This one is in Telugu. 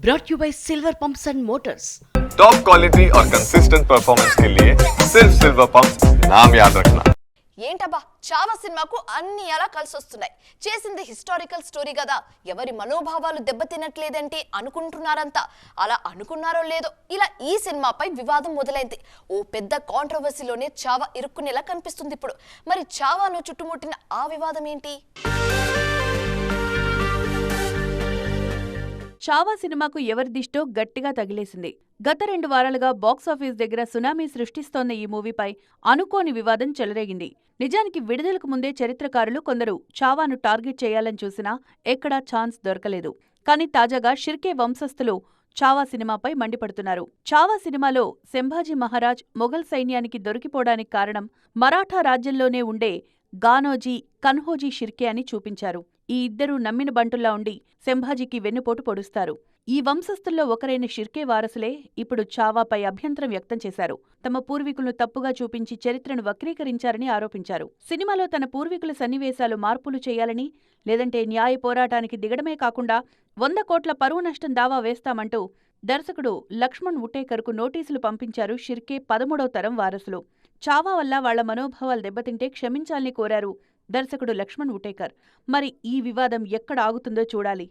brought you by Silver Pumps and Motors. Top quality और कंसिस्टेंट परफॉर्मेंस के लिए सिर्फ सिल्वर पंप्स नाम याद रखना. ఏంటబ్బా చావా సినిమాకు అన్ని ఎలా కలిసి వస్తున్నాయి. చేసింది హిస్టారికల్ స్టోరీ కదా, ఎవరి మనోభావాలు దెబ్బతినట్లేదంటే అనుకుంటున్నారంతా. అలా అనుకున్నారో లేదో ఇలా ఈ సినిమాపై వివాదం మొదలైంది. ఓ పెద్ద కాంట్రవర్సీలోనే చావా ఇరుక్కునేలా కనిపిస్తుంది ఇప్పుడు. మరి చావాను చుట్టుముట్టిన ఆ వివాదం ఏంటి? చావా సినిమాకు ఎవరి దిష్టో గట్టిగా తగిలేసింది. గత 2 వారాలుగా బాక్సాఫీస్ దగ్గర సునామీ సృష్టిస్తోన్న ఈ మూవీపై అనుకోని వివాదం చెలరేగింది. నిజానికి విడుదలకు ముందే చరిత్రకారులు కొందరు చావాను టార్గెట్ చేయాలని చూసినా ఎక్కడా ఛాన్స్ దొరకలేదు. కానీ తాజాగా షిర్కే వంశస్థులు చావా సినిమాపై మండిపడుతున్నారు. చావా సినిమాలో సంభాజీ మహారాజ్ మొఘల్ సైన్యానికి దొరికిపోవడానికి కారణం మరాఠా రాజ్యంలోనే ఉండే గానోజీ, కన్హోజీ షిర్కే అని చూపించారు. ఈ ఇద్దరూ నమ్మిన బంటుల్లా ఉండి సంభాజీకి వెన్నుపోటు పొడుస్తారు. ఈ వంశస్థుల్లో ఒకరైన షిర్కే వారసులే ఇప్పుడు చావాపై అభ్యంతరం వ్యక్తం చేశారు. తమ పూర్వీకులను తప్పుగా చూపించి చరిత్రను వక్రీకరించారని ఆరోపించారు. సినిమాలో తన పూర్వీకుల సన్నివేశాలు మార్పులు చేయాలని, లేదంటే న్యాయ పోరాటానికి దిగడమే కాకుండా 100 కోట్ల పరువు నష్టం దావా వేస్తామంటూ దర్శకుడు లక్ష్మణ్ ఉటేకర్కు నోటీసులు పంపించారు షిర్కే 13వ తరం వారసులు. చావా వల్ల వాళ్ల మనోభావాలు దెబ్బతింటే క్షమించాలని కోరారు దర్శకుడు లక్ష్మణ్ ఉటేకర్. మరి ఈ వివాదం ఎక్కడ ఆగుతుందో చూడాలి.